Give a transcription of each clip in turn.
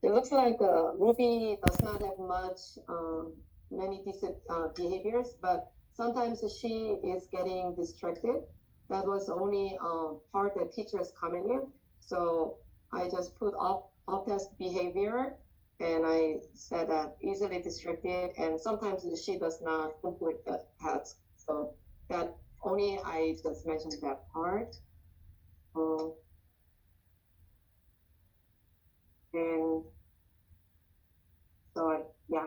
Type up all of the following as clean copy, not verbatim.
It looks like Ruby does not have much many decent behaviors, but sometimes she is getting distracted. That was the only part that teachers commented. So I just put up test behavior, and I said that easily distracted, and sometimes she does not complete the task. So that only I just mentioned that part. Uh, and so yeah.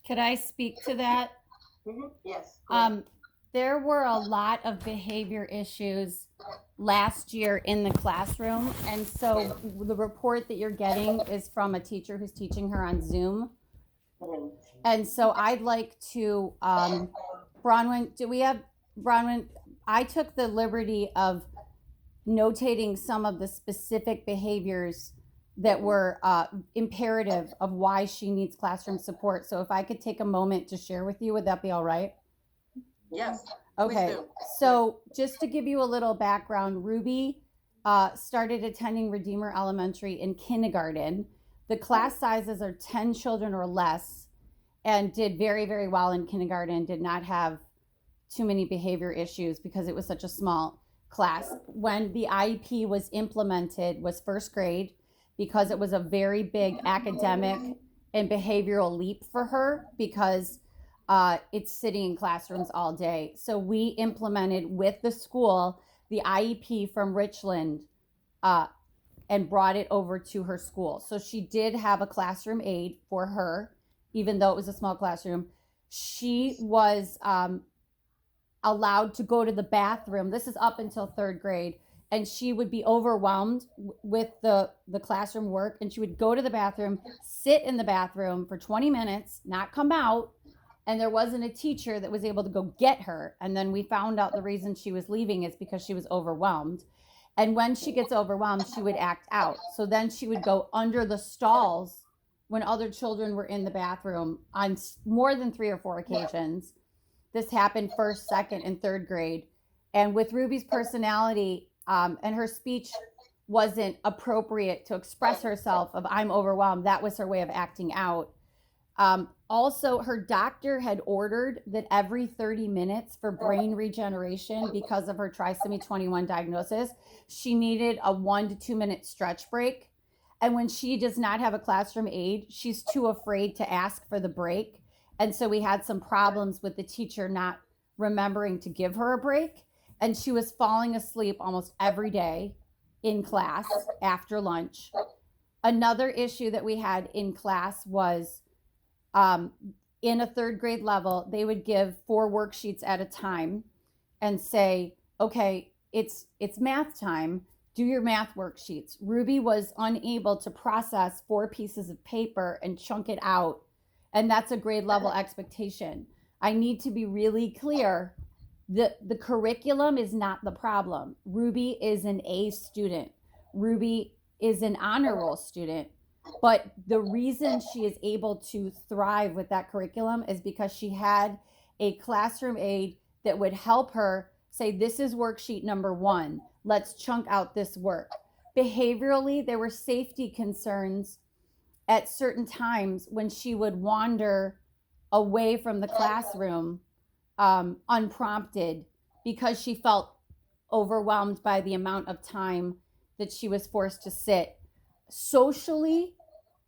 Could I speak to that? Yes, correct. Um, there were a lot of behavior issues last year in the classroom. And so the report that you're getting is from a teacher who's teaching her on Zoom. Mhm. And so I'd like to, Bronwyn, do we have, Bronwyn, I took the liberty of notating some of the specific behaviors that were imperative of why she needs classroom support. So if I could take a moment to share with you, would that be all right? Yes, please Okay, do. so just to give you a little background, Ruby started attending Redeemer Elementary in kindergarten. The class sizes are 10 children or less and did very, very well in kindergarten, did not have too many behavior issues because it was such a small class. When the IEP was implemented was first grade because it was a very big academic and behavioral leap for her because it's sitting in classrooms all day. So we implemented with the school the IEP from Richland uh, and brought it over to her school. So she did have a classroom aide for her, even though it was a small classroom. She was allowed to go to the bathroom. This is up until third grade. And she would be overwhelmed with the classroom work. And she would go to the bathroom, sit in the bathroom for 20 minutes, not come out. And there wasn't a teacher that was able to go get her. And then we found out the reason she was leaving is because she was overwhelmed. And when she gets overwhelmed, she would act out. So then she would go under the stalls when other children were in the bathroom on more than 3 or 4 occasions. This happened first, second, and third grade. And with Ruby's personality and her speech wasn't appropriate to express herself of I'm overwhelmed, that was her way of acting out. Also, her doctor had ordered that every 30 minutes for brain regeneration because of her trisomy 21 diagnosis, she needed a 1 to 2 minute stretch break. And when she does not have a classroom aide, she's too afraid to ask for the break. And so we had some problems with the teacher not remembering to give her a break. And she was falling asleep almost every day in class after lunch. Another issue that we had in class was um, in a third grade level, they would give 4 worksheets at a time and say, okay, it's math time. Do your math worksheets. Ruby was unable to process 4 pieces of paper and chunk it out. And that's a grade level expectation. I need to be really clear. The curriculum is not the problem. Ruby is an A student. Ruby is an honor roll student. But the reason she is able to thrive with that curriculum is because she had a classroom aide that would help her say, this is worksheet number 1. Let's chunk out this work. Behaviorally, there were safety concerns at certain times when she would wander away from the classroom unprompted because she felt overwhelmed by the amount of time that she was forced to sit. Socially,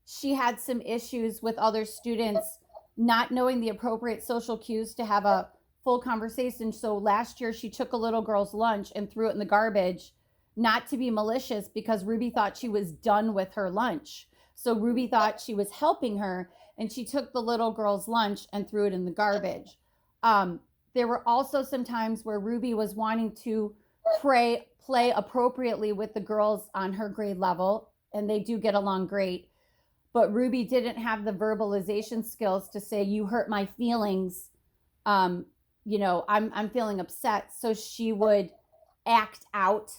she had some issues with other students not knowing the appropriate social cues to have a full conversation. So last year, she took a little girl's lunch and threw it in the garbage, not to be malicious, because Ruby thought she was done with her lunch. So Ruby thought she was helping her, and she took the little girl's lunch and threw it in the garbage. There were also some times where Ruby was wanting to play appropriately with the girls on her grade level, and they do get along great. But Ruby didn't have the verbalization skills to say, "You hurt my feelings. Um, I'm feeling upset." So she would act out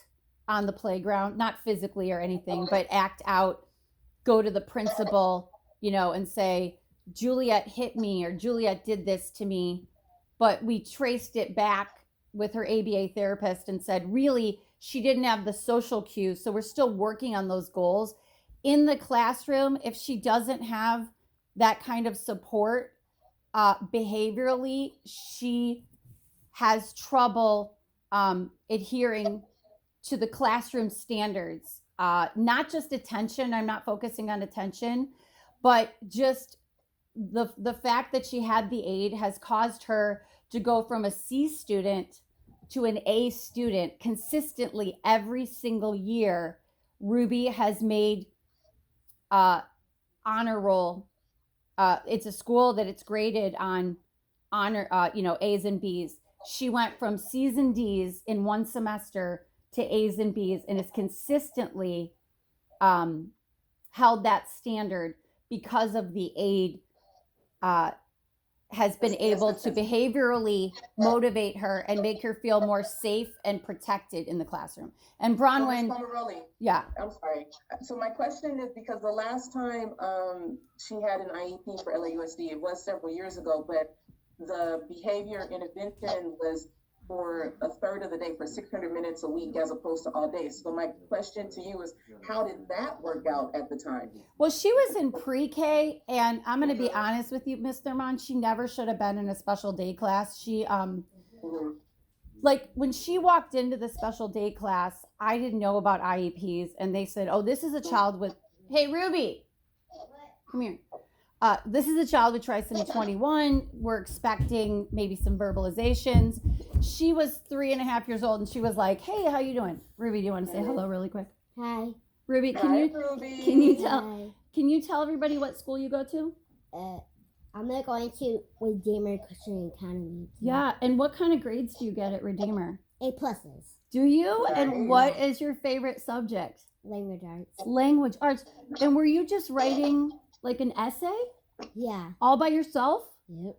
on the playground, not physically or anything, but act out, go to the principal, and say, Juliet hit me or Juliet did this to me. But we traced it back with her ABA therapist and said, really, she didn't have the social cues. So we're still working on those goals. in the classroom, if she doesn't have that kind of support behaviorally, she has trouble adhering to the classroom standards. Not just attention, I'm not focusing on attention, but just the fact that she had the aid has caused her to go from a C student to an A student consistently every single year. Ruby has made honor roll. It's a school that it's graded on honor, A's and B's. She went from C's and D's in one semester to A's and B's, and has consistently held that standard because of the aid. Has been able to behaviorally motivate her and make her feel more safe and protected in the classroom. And Bronwyn, yeah. I'm sorry. So my question is, because the last time she had an IEP for LAUSD, it was several years ago, but the behavior intervention was for a third of the day, for 600 minutes a week, as opposed to all day. So my question to you is, how did that work out at the time? Well, she was in pre-K, and I'm going to be honest with you, Ms. Thurmond, she never should have been in a special day class. She, like, when she walked into the special day class, I didn't know about IEPs, and they said, oh, this is a child with, hey, Ruby, come here. This is a child with trisomy 21. We're expecting maybe some verbalizations. She was 3.5 years old, and she was like, hey, how you doing? Ruby, do you want to say hello really quick? Hi. Ruby, can you tell everybody what school you go to? I'm not going to Redeemer Christian Academy. Yeah, and what kind of grades do you get at Redeemer? A pluses. Do you? And what is your favorite subject? Language arts. Language arts. And were you just writing like an essay? Yeah. All by yourself? Yep.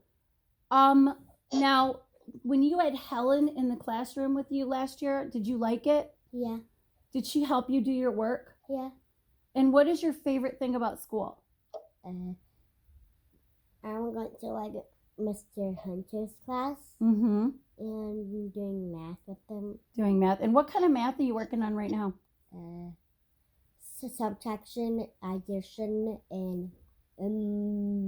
Now, when you had Helen in the classroom with you last year, did you like it? Yeah. Did she help you do your work? Yeah. And what is your favorite thing about school? I'm going to like Mr. Hunter's class. Mm-hmm. And doing math with them. Doing math. And what kind of math are you working on right now? Subtraction, addition, and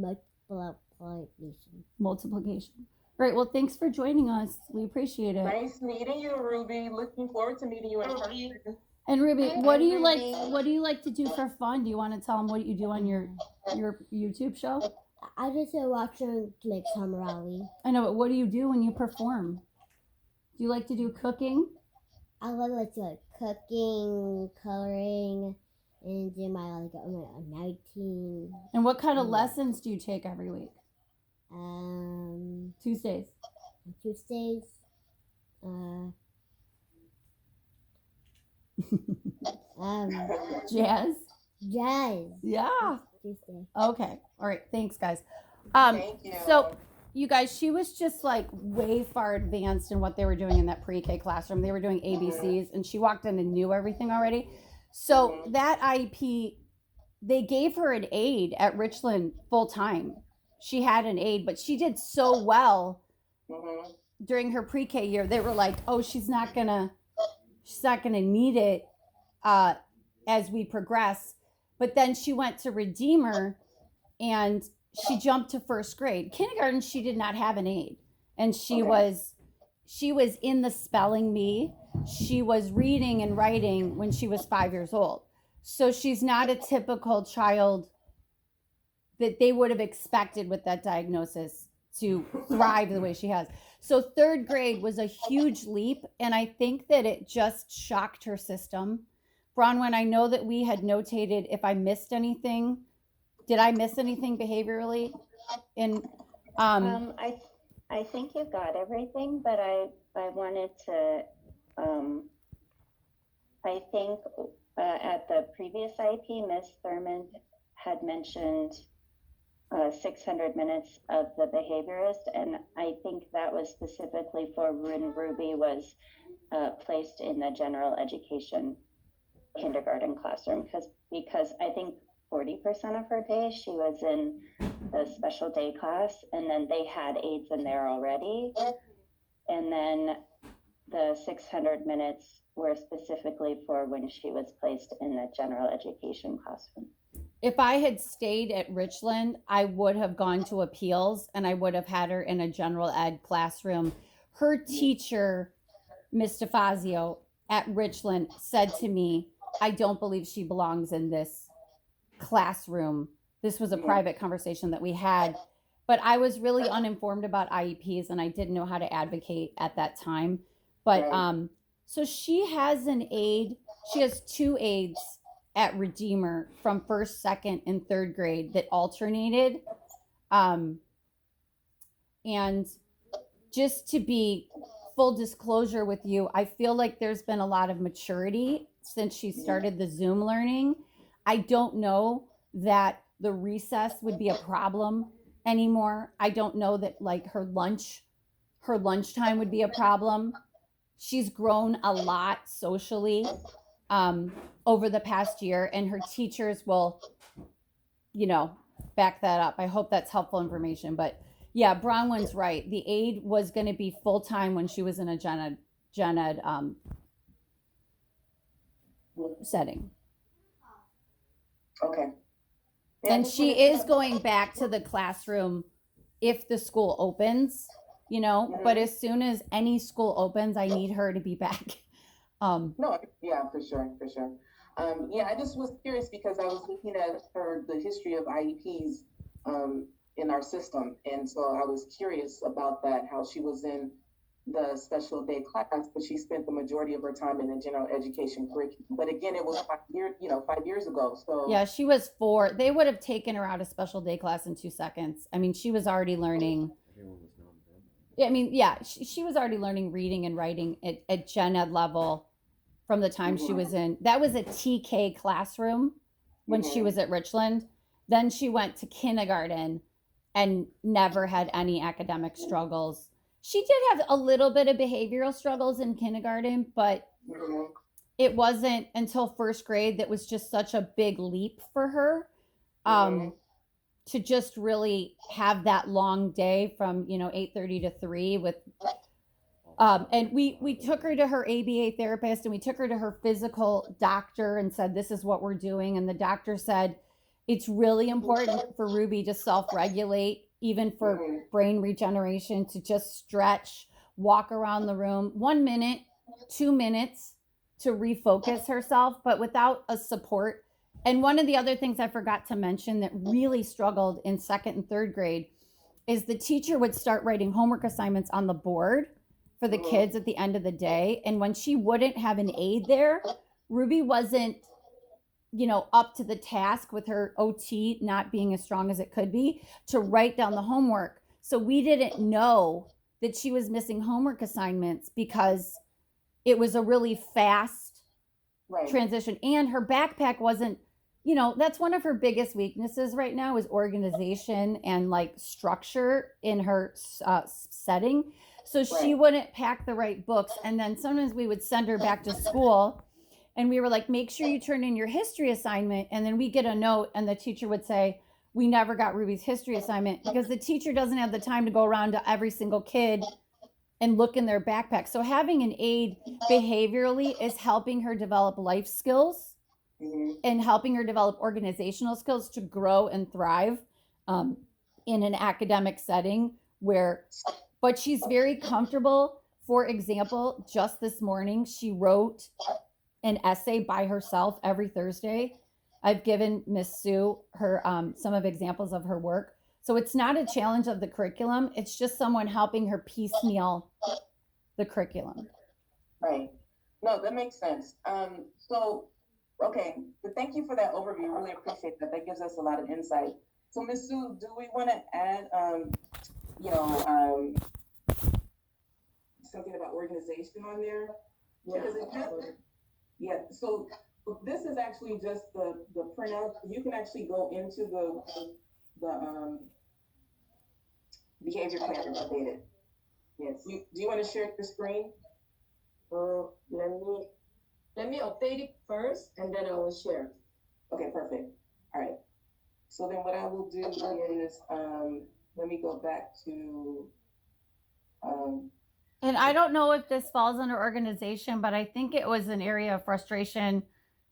multiplication. Multiplication. Great. Well, thanks for joining us. We appreciate it. Nice meeting you, Ruby. Looking forward to meeting you in person. And Ruby, what do you like? What do you like to do for fun? Do you want to tell them what you do on your YouTube show? I just watching like some rally. I know, but what do you do when you perform? Do you like to do cooking? I like to cooking, coloring, and do my night team. And what kind of lessons do you take every week? Tuesdays. Jazz. Yeah. Tuesday. Okay. All right. Thanks, guys. Thank you. So, you guys, she was just like way far advanced in what they were doing in that pre-K classroom. They were doing ABCs, and she walked in and knew everything already. So that IEP, they gave her an aide at Richland full time. She had an aide, but she did so well during her pre-K year. They were like, "Oh, she's not gonna need it as we progress." But then she went to Redeemer, and she jumped to first grade. Kindergarten, she did not have an aide, and she was in the spelling bee. She was reading and writing when she was 5 years old. So she's not a typical child that they would have expected with that diagnosis to thrive the way she has. So third grade was a huge leap, and I think that it just shocked her system. Bronwyn, I know that we had notated if I missed anything. Did I miss anything behaviorally? I think you got everything, but I wanted to, I think at the previous IP, Ms. Thurmond had mentioned 600 minutes of the behaviorist, and I think that was specifically for when Ruby was placed in the general education kindergarten classroom, because I think 40% of her day she was in the special day class, and then they had aides in there already, and then the 600 minutes were specifically for when she was placed in the general education classroom. if I had stayed at Richland, I would have gone to appeals and I would have had her in a general ed classroom. Her teacher, Miss DeFazio at Richland, said to me, I don't believe she belongs in this classroom. This was a private conversation that we had, but I was really uninformed about IEPs and I didn't know how to advocate at that time. But so she has an aide. She has two aides at Redeemer from first, second, and third grade that alternated. And just to be full disclosure with you, I feel like there's been a lot of maturity since she started the Zoom learning. I don't know that the recess would be a problem anymore. I don't know that like her lunchtime would be a problem. She's grown a lot socially over the past year, and her teachers will, back that up. I hope that's helpful information. But yeah, Bronwyn's right. The aide was going to be full time when she was in a gen ed setting. Okay. Yeah, And she is going back to the classroom if the school opens, but as soon as any school opens, I need her to be back. No, yeah, for sure. Yeah, I just was curious because I was looking at the history of IEPs in our system. And so I was curious about that, how she was in the special day class, but she spent the majority of her time in the general education curriculum. But again, it was 5 years ago. So yeah, she was 4. They would have taken her out of special day class in 2 seconds. I mean, she was already learning. Yeah, I mean, yeah, she was already learning reading and writing at gen ed level from the time she was in. That was a TK classroom when she was at Richland. Then she went to kindergarten and never had any academic struggles. She did have a little bit of behavioral struggles in kindergarten, but it wasn't until first grade that was just such a big leap for her to just really have that long day from 8:30 to 3 with and we took her to her ABA therapist and we took her to her physical doctor and said, this is what we're doing. And the doctor said, it's really important for Ruby to self-regulate, even for brain regeneration, to just stretch, walk around the room 1 minute, 2 minutes to refocus herself, but without a support. And one of the other things I forgot to mention that really struggled in second and third grade is the teacher would start writing homework assignments on the board for the kids at the end of the day. And when she wouldn't have an aide there, Ruby wasn't, up to the task with her OT not being as strong as it could be to write down the homework. So we didn't know that she was missing homework assignments because it was a really fast transition. And her backpack wasn't, that's one of her biggest weaknesses right now is organization and like structure in her setting. So she wouldn't pack the right books. And then sometimes we would send her back to school and we were like, make sure you turn in your history assignment. And then we get a note and the teacher would say, we never got Ruby's history assignment because the teacher doesn't have the time to go around to every single kid and look in their backpack. So having an aide behaviorally is helping her develop life skills and helping her develop organizational skills to grow and thrive in an academic setting but she's very comfortable. For example, just this morning, she wrote an essay by herself every Thursday. I've given Miss Sue her some of examples of her work. So it's not a challenge of the curriculum. It's just someone helping her piecemeal the curriculum. Right. No, that makes sense. Okay. But thank you for that overview. Really appreciate that. That gives us a lot of insight. So Ms. Sue, do we want to add, something about organization on there? So this is actually just the printout. You can actually go into the behavior plan and update it. Yes. Do you want to share your screen? Let me update it first and then I will share. Okay, perfect. All right. So then what I will do is, let me go back to, And I don't know if this falls under organization, but I think it was an area of frustration.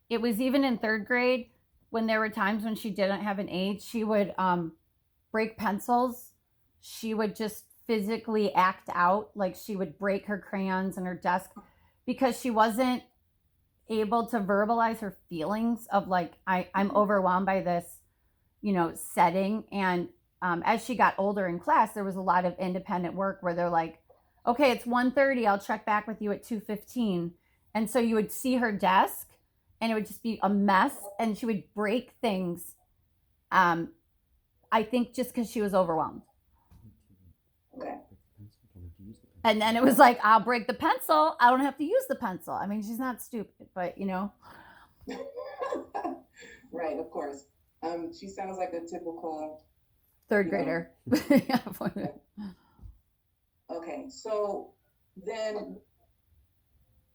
It was even in third grade. when there were times when she didn't have an aide, she would break pencils. She would just physically act out, like she would break her crayons and her desk because she wasn't able to verbalize her feelings of like I'm overwhelmed by this, setting. And as she got older in class, there was a lot of independent work where they're like, okay, it's 1:30, I'll check back with you at 2:15. And so you would see her desk and it would just be a mess and she would break things. I think just because she was overwhelmed. Okay. And then it was like, I'll break the pencil. I don't have to use the pencil. I mean, she's not stupid, but Right, of course. She sounds like a typical third Yeah. grader. Okay, so there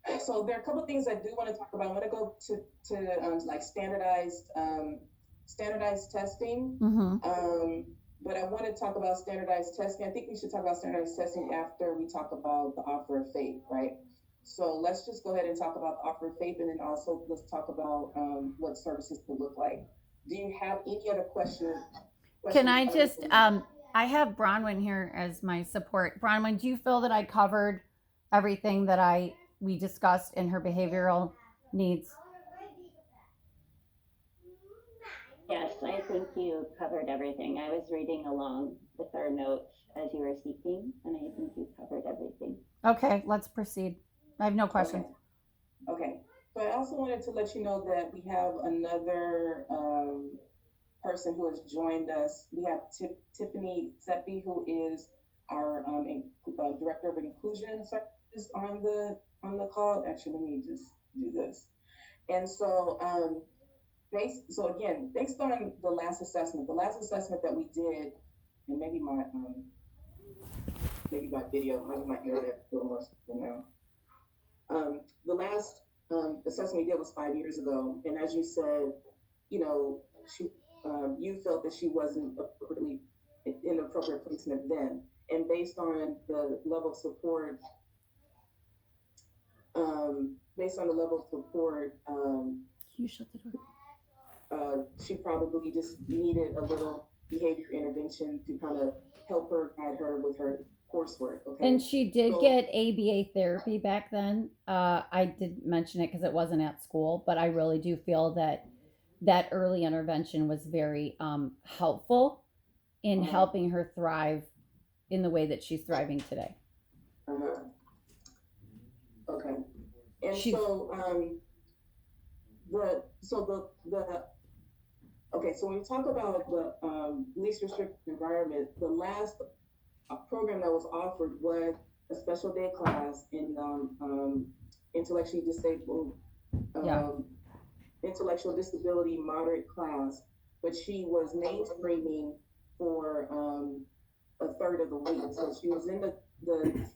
are a couple of things I do want to talk about. I want to go to like standardized testing. Mm-hmm. But I want to talk about standardized testing. I think we should talk about standardized testing after we talk about the offer of faith, right? So let's just go ahead and talk about the offer of faith, and then also let's talk about what services could look like. Do you have any other questions? Can I just, I have Bronwyn here as my support. Bronwyn, do you feel that I covered everything that we discussed in her behavioral needs? Yes, I think you covered everything. I was reading along with our notes as you were speaking, and I think you covered everything. Okay, let's proceed. I have no questions. Okay. So I also wanted to let you know that we have another person who has joined us. We have Tiffany Seppi, who is our director of inclusion services on the call. Actually, let me just do this. And so based on the last assessment that we did, and maybe my video, maybe my internet a little more stable now. The last assessment we did was 5 years ago, and as you said, you felt that she wasn't appropriately in the appropriate placement then, and based on the level of support, You shut the door. she probably just needed a little behavior intervention to kind of help her, guide her with her coursework. Okay. And she did So- get ABA therapy back then. I didn't mention it because it wasn't at school, but I really do feel that early intervention was very helpful in helping her thrive in the way that she's thriving today. Okay. And She- so when we talk about the least restrictive environment, the last program that was offered was a special day class in intellectually disabled, intellectual disability moderate class, but she was mainstreaming for a third of the week. So she was in the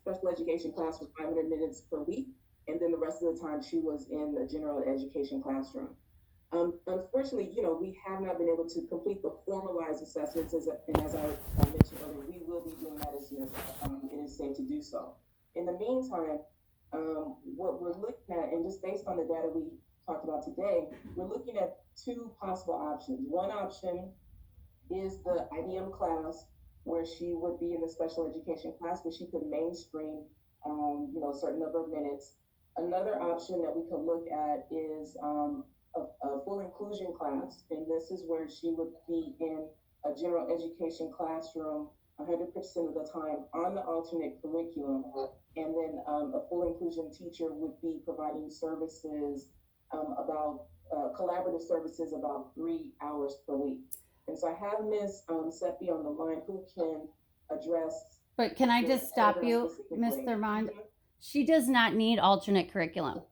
special education class for 500 minutes per week, and then the rest of the time she was in the general education classroom. Unfortunately, we have not been able to complete the formalized assessments, and as I mentioned earlier, we will be doing that as soon as it is safe to do so. In the meantime, what we're looking at, and just based on the data we talked about today, we're looking at two possible options. One option is the IDM class, where she would be in the special education class, where she could mainstream, a certain number of minutes. Another option that we could look at is a full inclusion class, and this is where she would be in a general education classroom 100% of the time on the alternate curriculum, and then a full inclusion teacher would be providing services about collaborative services about 3 hours per week. And so I have Ms. Seppi on the line who can address. But can I just stop you, Ms. Thurmond? She does not need alternate curriculum.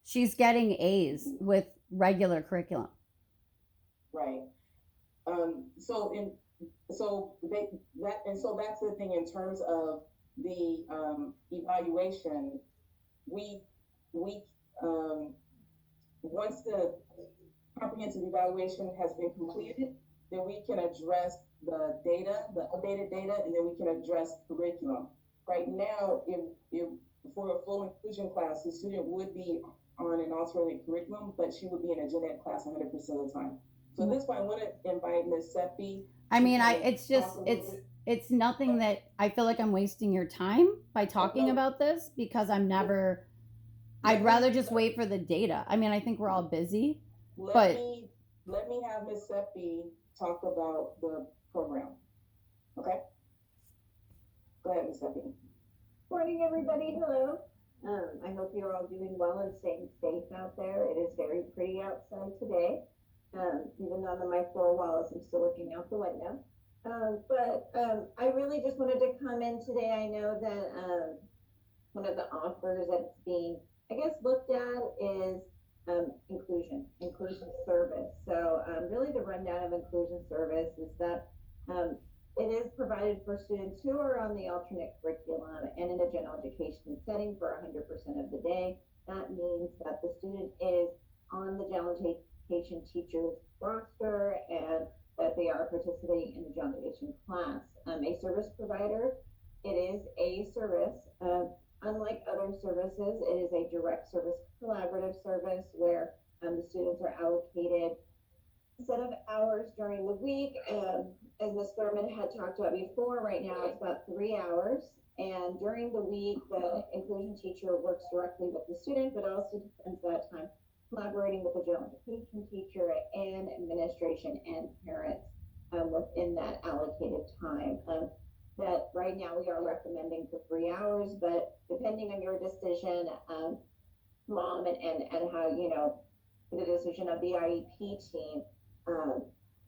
She's getting A's with regular curriculum. Right. So that's the thing in terms of the evaluation. Once the comprehensive evaluation has been completed, then we can address the data, the updated data, and then we can address curriculum. Right now, if for a full inclusion class, the student would be on an alternate curriculum, but she would be in a gen ed class 100% of the time. So at this point, I want to invite Ms. Seppi. I mean, to it's just, talk a little bit. it's nothing that I feel like I'm wasting your time by talking about this because I'd rather just wait for the data. I mean, I think we're all busy. Let me have Ms. Seppi talk about the program. Okay? Go ahead, Ms. Seppi. Morning, everybody. Hello. I hope you're all doing well and staying safe out there. It is very pretty outside today. Even under my four walls, I'm still looking out the window. I really just wanted to come in today. I know that one of the offers that's being, I guess, looked at is inclusion service. So really the rundown of inclusion service is that it is provided for students who are on the alternate curriculum and in a general education setting for 100% of the day. That means that the student is on the general education teacher's roster and that they are participating in the general education class. A service provider, it is a service. Unlike other services, it is a direct service collaborative service where the students are allocated a set of hours during the week. As Ms. Thurman had talked about before, right now it's about 3 hours. And during the week, the inclusion teacher works directly with the student, but also spends that time collaborating with the general education teacher and administration and parents within that allocated time. That right now we are recommending for 3 hours, but depending on your decision, mom, and how, you know, the decision of the IEP team,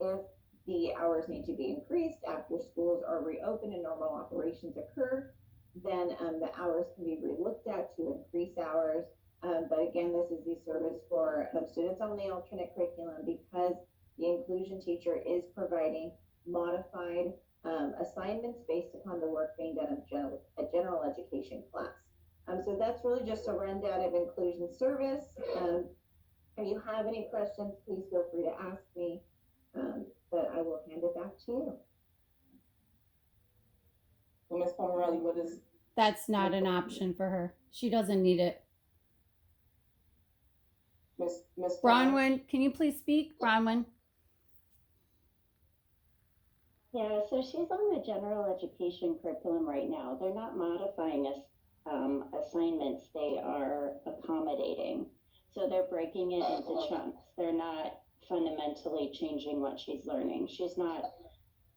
if the hours need to be increased after schools are reopened and normal operations occur, then the hours can be re-looked at to increase hours. But again, this is the service for students on the alternate curriculum because the inclusion teacher is providing modified assignments based upon the work being done in a general education class. So that's really just a rundown of inclusion service. If you have any questions, please feel free to ask me, but I will hand it back to you. So Ms. Pomerelli, what is? That's not an option for her. She doesn't need it. Ms. Bronwyn, can you please speak? Bronwyn. Yeah, so she's on the general education curriculum right now. They're not modifying assignments, they are accommodating. So they're breaking it into chunks. They're not fundamentally changing what she's learning. She's not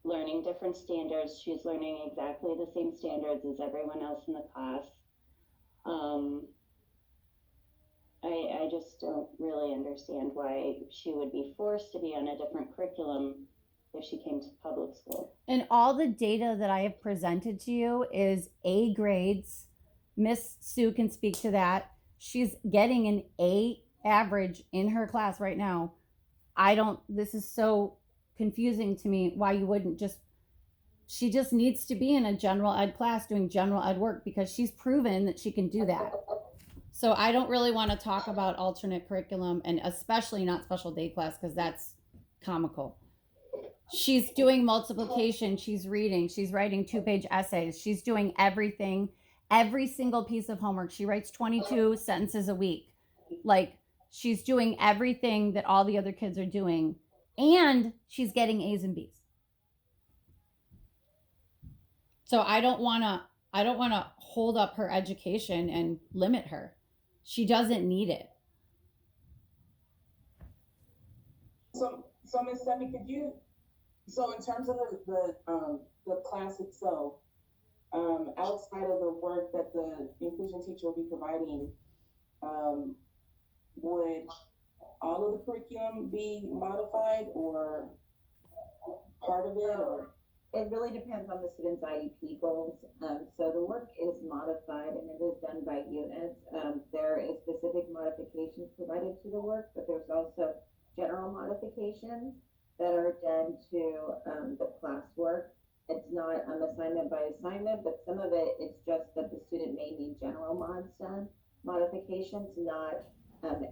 learning different standards. She's learning exactly the same standards as everyone else in the class. I just don't really understand why she would be forced to be on a different curriculum if she came to public school. And all the data that I have presented to you is A grades. Miss Sue can speak to that. She's getting an A average in her class right now. This is so confusing to me why you wouldn't she just needs to be in a general ed class doing general ed work because she's proven that she can do that. So I don't really want to talk about alternate curriculum and especially not special day class because that's comical. She's doing multiplication, she's reading, she's writing 2-page essays, she's doing everything, every single piece of homework. She writes 22 sentences a week. Like she's doing everything that all the other kids are doing and she's getting A's and B's. So I don't want to hold up her education and limit her. She doesn't need it. So Ms. Seppi, could you, so in terms of the class itself, outside of the work that the inclusion teacher will be providing, would all of the curriculum be modified or part of it, or? It really depends on the student's IEP goals. So the work is modified and it is done by units. There is specific modifications provided to the work, but there's also general modifications that are done to the classwork. It's not assignment by assignment, but some of it, it's just that the student may need general mods done, modifications, not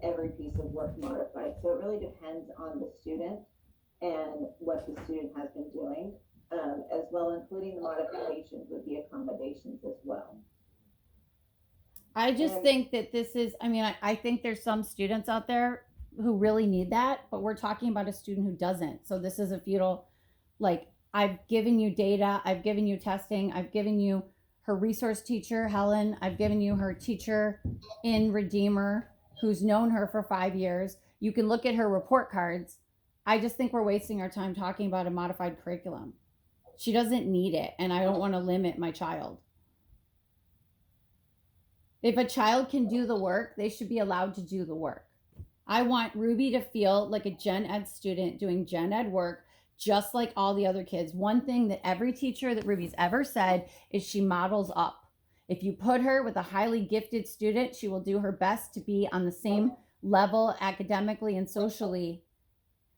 every piece of work modified. So it really depends on the student and what the student has been doing. As well, including the modifications with the accommodations as well. I just And- think that this is, I mean, I think there's some students out there who really need that, but we're talking about a student who doesn't. So this is a futile, like, I've given you data, I've given you testing, I've given you her resource teacher, Helen, I've given you her teacher in Redeemer, who's known her for 5 years. You can look at her report cards. I just think we're wasting our time talking about a modified curriculum. She doesn't need it, and I don't want to limit my child. If a child can do the work, they should be allowed to do the work. I want Ruby to feel like a gen ed student doing gen ed work just like all the other kids. One thing that every teacher that Ruby's ever said is she models up. If you put her with a highly gifted student, she will do her best to be on the same level academically and socially.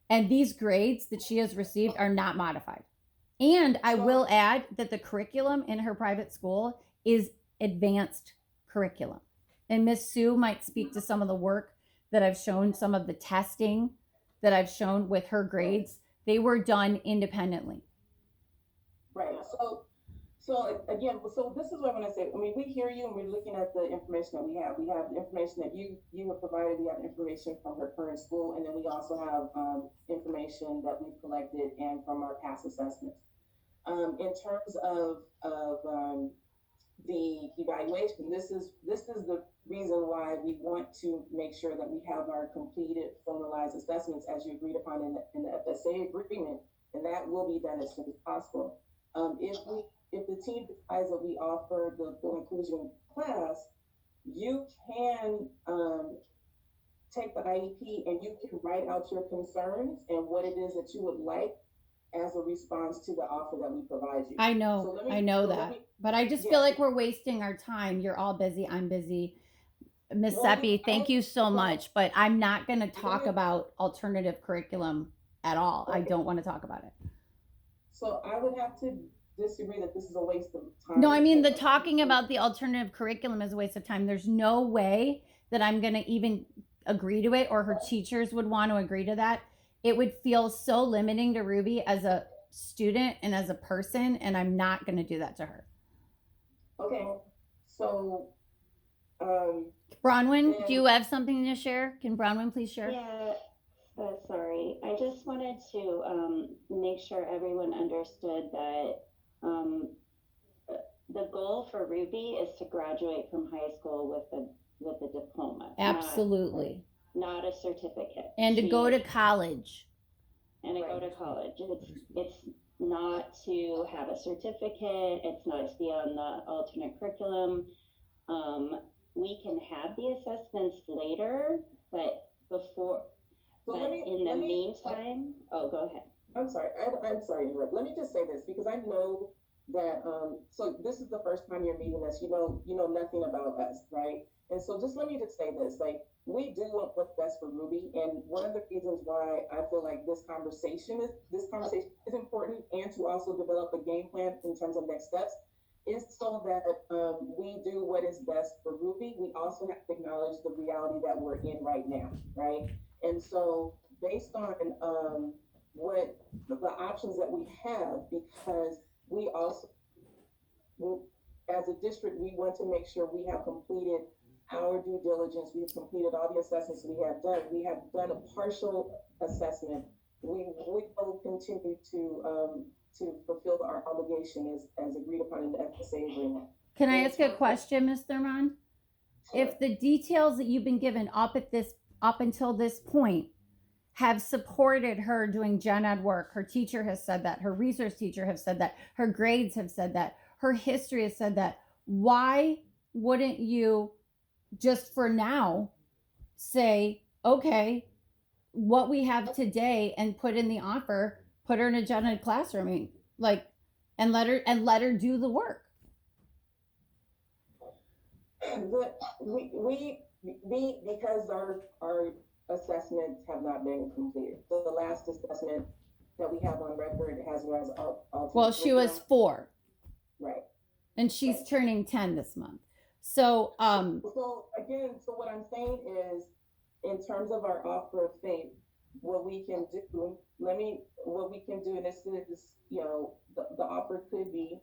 And these grades that she has received are not modified. And I will add that the curriculum in her private school is advanced curriculum. And Miss Sue might speak to some of the work that I've shown, some of the testing that I've shown with her grades. They were done independently. Right, so again, so this is what I'm gonna say, I mean, we hear you and we're looking at the information that we have the information that you have provided, we have information from her current school, and then we also have, information that we've collected and from our past assessments. In terms of, the evaluation, this is the reason why we want to make sure that we have our completed formalized assessments as you agreed upon in the FSA agreement, and that will be done as soon as possible. If the team decides that we offer the full inclusion class, you can take the IEP and you can write out your concerns and what it is that you would like as a response to the offer that we provide you. I know, So let me- I know so let that. me- But I just Yeah. feel like we're wasting our time. You're all busy. I'm busy. Miss Well, Seppi, thank you so well, much. But I'm not going to talk me- about alternative curriculum at all. I Okay. don't want to talk about it. So I would have to disagree that this is a waste of time. No, I mean, the because- talking about the alternative curriculum is a waste of time. There's no way that I'm going to even agree to it, or her teachers would want to agree to that. It would feel so limiting to Ruby as a student and as a person, and I'm not going to do that to her. Okay, so, Bronwyn, do you Yeah. have something to share? Can Bronwyn please share? Yeah, sorry. I just wanted to make sure everyone understood that the goal for Ruby is to graduate from high school with a diploma, Absolutely. not a certificate. And to go to She- college. and to go to college. It's not to have a certificate. It's not to be on the alternate curriculum. We can have the assessments later, but before. So But let me- in the let me- meantime, oh, go ahead. I'm sorry, I'm sorry to interrupt. Let me just say this, because I know that, so this is the first time you're meeting us, you know nothing about us, right? And so just let me just say this, like, we do want what's best for Ruby, and one of the reasons why I feel like this conversation is important, and to also develop a game plan in terms of next steps, is so that, we do what is best for Ruby. We also have to acknowledge the reality that we're in right now, right? And so based on, what the options that we have, because we also, as a district, we want to make sure we have completed our due diligence, we've completed all the assessments we have done. We have done a partial assessment. We will continue to fulfill our obligation as agreed upon in the FSA agreement. Can I ask a question, Ms. Thurmond? If the details that you've been given up until this point have supported her doing gen ed work, her teacher has said that, her resource teacher has said that, her grades have said that, her history has said that, why wouldn't you just for now say, okay, what we have today and put in the offer, put her in a gen ed classroom, I mean, like, and let her do the work? Because our assessments have not been completed. So the last assessment that we have on record has was all. Well, she was 4 Right. and she's turning 10 this month. So, So again, so what I'm saying is, in terms of our offer of faith, what we can do, and this is, the offer could be,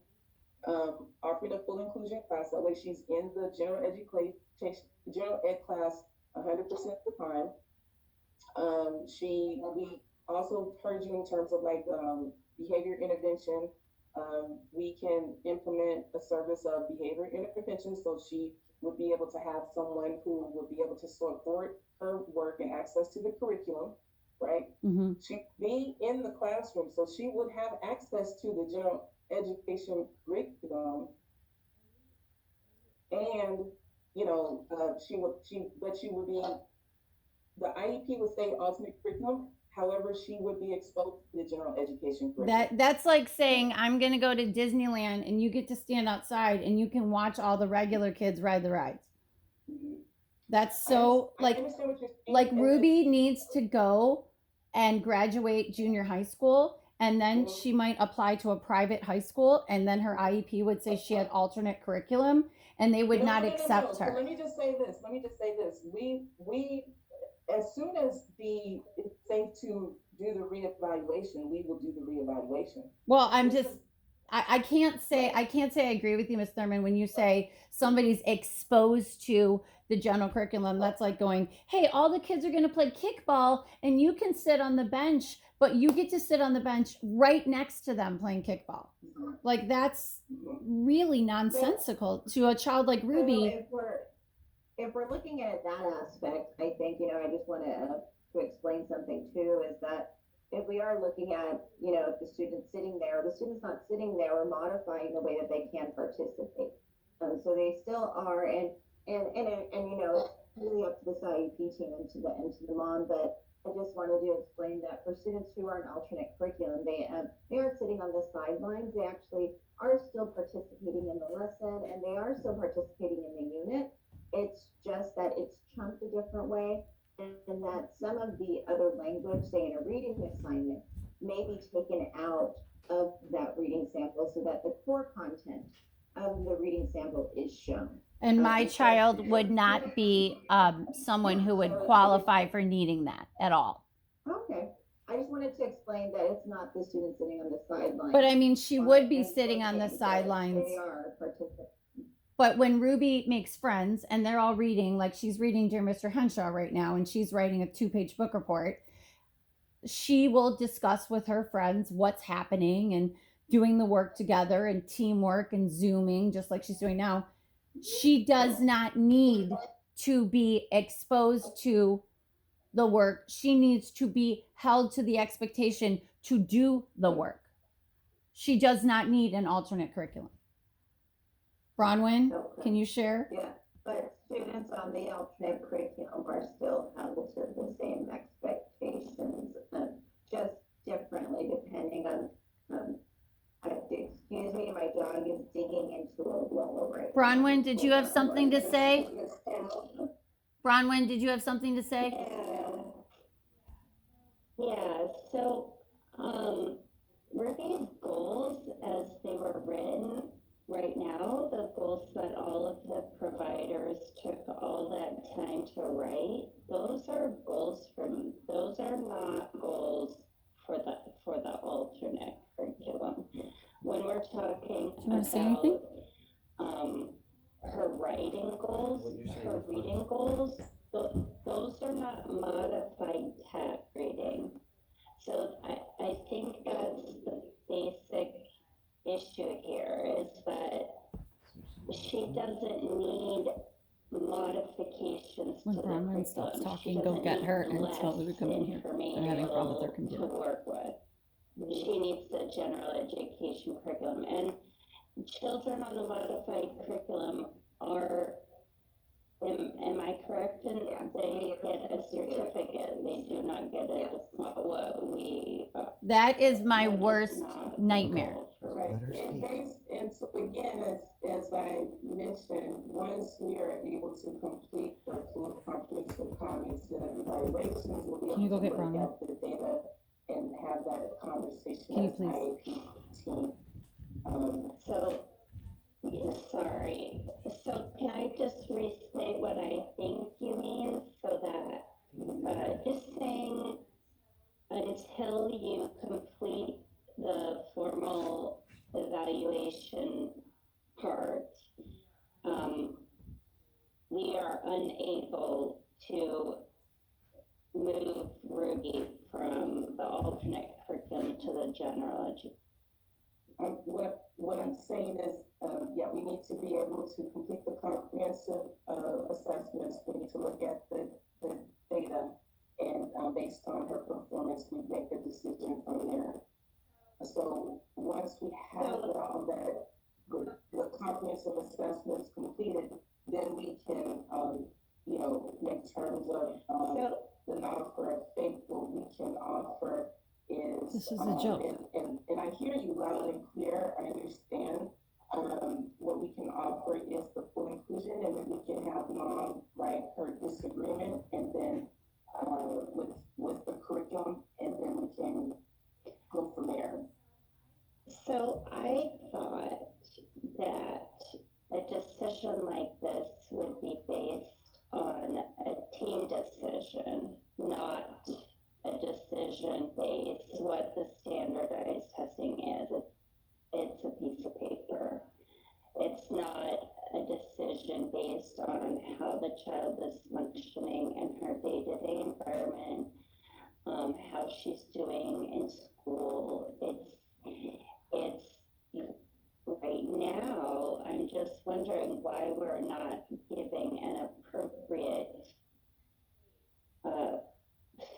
offering a full inclusion class, that way she's in the general general ed class 100% of the time. We also heard you in terms of like behavior intervention. We can implement a service of behavior intervention, so she would be able to have someone who would be able to support her work and access to the curriculum, right? Mm-hmm. She'd be in the classroom, so she would have access to the general education curriculum, and she would be, the IEP would say alternate curriculum. However, she would be exposed to the general education curriculum. That's like saying I'm gonna go to Disneyland and you get to stand outside and you can watch all the regular kids ride the rides. That's so I like understand what you're saying, like and Ruby needs to go and graduate junior high school, and then Mhm. she might apply to a private high school, and then her IEP would say she had alternate curriculum, and they would No, not no, no, no, accept no. So her. let me just say this. We as soon as it's safe to do the reevaluation, we will do the reevaluation. Well, I'm This just is- I can't say I agree with you, Ms. Thurman, when you say somebody's exposed to the general curriculum. That's like going, hey, all the kids are going to play kickball and you can sit on the bench, but you get to sit on the bench right next to them playing kickball. Like that's really nonsensical to a child like So Ruby. if we're looking at that aspect, I think, I just want to explain something too, is that if we are looking at, if the student's sitting there, the student's not sitting there, we're modifying the way that they can participate. So they still are, and really up to this IEP team and to the mom, but I just wanted to explain that for students who are in alternate curriculum, they aren't sitting on the sidelines. They actually are still participating in the lesson, and they are still participating in the unit. It's just that it's chunked a different way, and that some of the other language, say in a reading assignment, may be taken out of that reading sample so that the core content of the reading sample is shown. And my child would not be someone who would qualify for needing that at all. Okay, I just wanted to explain that it's not the student sitting on the sidelines. But I mean, she would be And sitting on the that sidelines. They are participating. But when Ruby makes friends and they're all reading, like she's reading Dear Mr. Henshaw right now, and she's writing a 2-page book report, she will discuss with her friends what's happening and doing the work together and teamwork and Zooming, just like she's doing now. She does not need to be exposed to the work. She needs to be held to the expectation to do the work. She does not need an alternate curriculum. Bronwyn, can you share? Yeah, but students on the alternate curriculum are still held to the same expectations, just differently depending on, excuse me, my dog is digging into a wall right now. Bronwyn, did you have something to say? Bronwyn, did you have something to say? Yeah, so, Ruby's goals as they were written right now, the goals that all of the providers took all that time to write, those are goals for me. Those are not goals for the alternate curriculum. When we're talking Do you want to say anything? her writing goals, her reading goals, those are not modified TAC reading. So I think that's the basic issue here, is that she doesn't need modifications When to the Bronwyn stops curriculum. talking, She go doesn't get need her and less tell her to come in here. They're having a problem with their computer. to work with. She needs the general education curriculum, and children on the modified curriculum are, am I correct in they get a certificate, they do not get a diploma? What we That is my what is worst not nightmare. Right, and so again, as I mentioned, once we are able to complete the full comprehensive comments and evaluations, we'll be Can you able go to get look Bronwyn? at the data and have that conversation Can you as please? IEP team. So, yeah, sorry. So can I just restate what I think you mean, so that, just saying, until you complete the formal evaluation part, we are general education. What I'm saying is, yeah, we need to be able to complete the comprehensive assessments. We need to look at the data, and based on her performance, we make a decision from there. So once we have all that, the comprehensive assessments completed, then we can, you know, in terms of the offer of faith, what we can offer is. This is a joke. And I hear you loud and clear. I understand. What we can offer is the full inclusion, and then we can have mom write her disagreement, and then with the curriculum, and then we can go from there. So I thought that a decision like this would be based on a team decision, not a decision based what the standardized testing is. It's a piece of paper. It's not a decision based on how the child is functioning in her day-to-day environment, how she's doing in school. It's right now, I'm just wondering why we're not giving an appropriate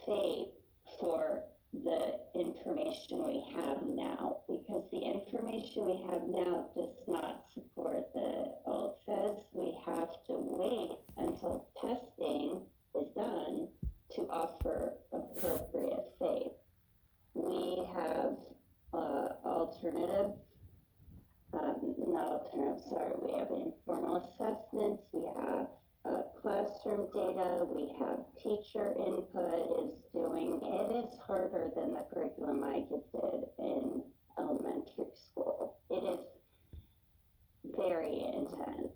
FAPE for the information we have now, because the information we have now does not support the OLSAs. We have to wait until testing is done to offer appropriate FAPE. We have we have informal assessments, we have classroom data, we have teacher input it is harder than the curriculum I just did in elementary school. It is very intense.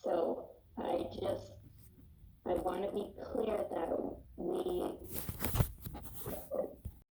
So I want to be clear